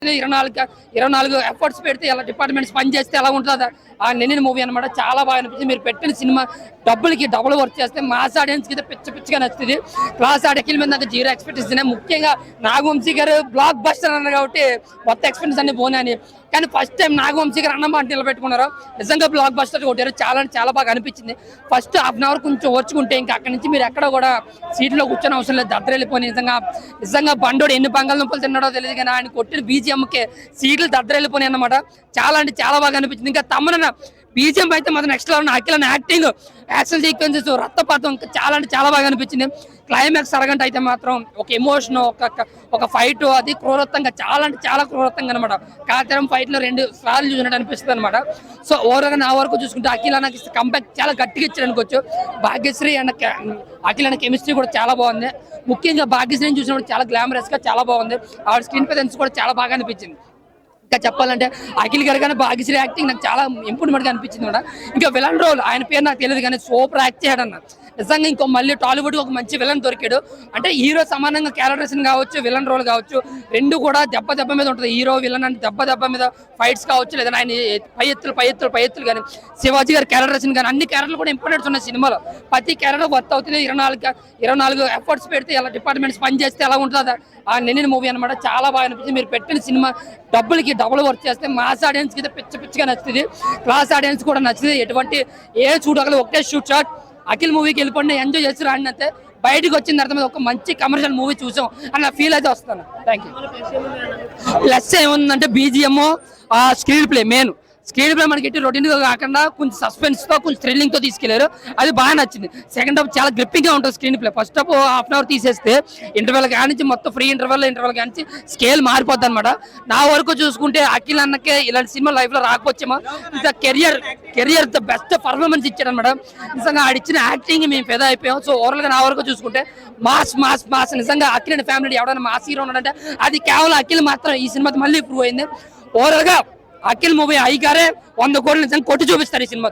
24 efforts పెడితే ఎలా departments పని చేస్తే ఎలా ఉంటుందా ఆ నెనిన్ మూవీ అనమాట. చాలా బాగా అనిపించింది. మీరు పెట్టిన సినిమా డబ్బులకి డబుల్ వర్క్ చేస్తే మాస్ ఆడియన్స్ కి పిచ్చిగా నచ్చుతుంది. క్లాస్ అఖిల్ మీద నాకు జీరో ఎక్స్పెక్టేషన్. ముఖ్యంగా నాగవంశీ గారు బ్లాక్ బస్టర్ అన్నారు కాబట్టి మొత్తం ఎక్స్పెక్టేషన్ అన్ని పోనాయని. కానీ ఫస్ట్ టైం నాగవంశీ గారు అన్నమాట నిలబెట్టుకున్నారు. నిజంగా బ్లాక్ బస్టర్ కొట్టారు. చాలా బాగా అనిపించింది. ఫస్ట్ హాఫ్ అన్ అవర్ కొంచెం ఓర్చుకుంటే ఇంకా అక్కడి నుంచి మీరు ఎక్కడ కూడా సీట్లో కూర్చొని అవసరం లేదు. దద్దరు వెళ్ళిపోయి నిజంగా బండోడు ఎన్ని బంగాళదుంపలు తిన్నాడో తెలియదు కానీ ఆయన కొట్టిన బీజిఎంకే సీట్లు దద్దరు వెళ్ళిపోయినాయి అన్నమాట. చాలా బాగా అనిపించింది. ఇంకా తమ్మున బీజిఎం అయితే మాత్రం next level. Akhil acting, action sequences, రక్తపాతం చాలా బాగా అనిపించింది. క్లైమాక్స్ అరగంట అయితే మాత్రం ఒక ఎమోషన్, ఒక ఫైట్, అది క్రూరత్వంగా చాలా క్రూరత్వంగా అనమాట. కాతరం ఫైట్ లో 2 సార్లు చూసినట్టు అనిపిస్తుంది అనమాట. సో ఓవరాల్గా నా వరకు చూసుకుంటే అఖిల్ నాకు కంబ్యాక్ చాలా గట్టిగా ఇచ్చారు అనుకోవచ్చు. భాగ్యశ్రీ అండ్ అఖిల్ అన్న కెమిస్ట్రీ కూడా చాలా బాగుంది. ముఖ్యంగా భాగ్యశ్రీని చూసినప్పుడు చాలా గ్లామరస్ గా చాలా బాగుంది. ఆవిడ స్క్రీన్ ప్రెజెన్స్ కూడా చాలా బాగా అనిపించింది. ఇంకా చెప్పాలంటే అఖిల్ గారు కానీ భాగ్యశ్రీ యాక్టింగ్ నాకు చాలా ఇంప్రూవ్మెంట్ గా అనిపించింది కూడా. ఇంకా విలన్ రోల్ ఆయన పేరు నాకు తెలియదు కానీ సూపర్ యాక్ట్ చేయడం అన్న. నిజంగా ఇంకో మళ్ళీ టాలీవుడ్ ఒక మంచి విలన్ దొరికాడు అంటే హీరో సమానంగా క్యారెక్టర్స్ కావచ్చు, విలన్ రోల్ కావచ్చు, రెండు కూడా దెబ్బ మీద ఉంటుంది. హీరో విలన్ అంటే దెబ్బ మీద ఫైట్స్ కావచ్చు, లేదా ఆయన పై ఎత్తులు కానీ శివాజీ గారి క్యారెక్టర్స్ కానీ అన్ని క్యారెక్టర్లు కూడా ఇంపార్టెంట్స్ ఉన్నాయి సినిమాలో. ప్రతి క్యారెక్టర్ వర్త్ అవుతుంది. 24 ఎఫర్ట్స్ పెడితే ఎలా డిపార్ట్మెంట్స్ పని చేస్తే ఎలా ఉంటుందా ఆ నెనిన్ మూవీ అనమాట. చాలా బాగా అనిపించింది. మీరు పెట్టిన సినిమా డబ్బులకి డబుల్ వర్క్ చేస్తే మాస్ ఆడియన్స్ కి పిచ్చిగా నచ్చుతుంది. క్లాస్ ఆడియన్స్ కూడా నచ్చుతుంది. ఎటువంటి చూడగల ఒకటే షాట్ అఖిల్ మూవీకి వెళ్ళిపోండి, ఎంజాయ్ చేసి రాండి అంతే. బయటకు వచ్చిన తర్వాత ఒక మంచి కమర్షియల్ మూవీ చూసాం అన్న ఫీల్ అయితే వస్తాను. Thank you. ప్లస్ ఏముందంటే BGM, screen play screen play మనకి రొటీన్ గా కాకుండా కొంచెం సస్పెన్స్ తో, కొంచెం థ్రిల్లింగ్ తో తీసుకెళ్లారు. అది బాగా నచ్చింది. సెకండ్ హాఫ్ చాలా గ్రిప్పింగ్ గా ఉంటుంది screen play. First half half an hour తీసేస్తే ఇంటర్వెల్ కానించి మొత్తం ఫ్రీ ఇంటర్వెల్ కానించి స్కేల్ మారిపోద్ది అనమాట. నా వరకు చూసుకుంటే అఖిల్ అన్నకే ఇలాంటి సినిమా లైఫ్ లో రాకపోవచ్చేమో. ఇంత కెరియర్ ద బెస్ట్ పర్ఫార్మెన్స్ ఇచ్చాడు అనమాట. నిజంగా ఆడిచ్చిన యాక్టింగ్ మేము ఫెదా అయిపోయాం. సో ఓవరాల్ గా నా వరకు చూసుకుంటే మాస్ నిజంగా అఖిల్ అండ్ ఫ్యామిలీ ఎవడైనా మాస్ హీరో ఉన్నాడంటే అది కేవలం అఖిల్ మాత్రం. ఈ సినిమా మళ్ళీ ప్రూవ్ అయింది. ఓవరాల్ గా అఖిల్ మూవీ అయ్యగారే 100 కోట్లు నిజంగా కొట్టి చూపిస్తారు ఈ సినిమా.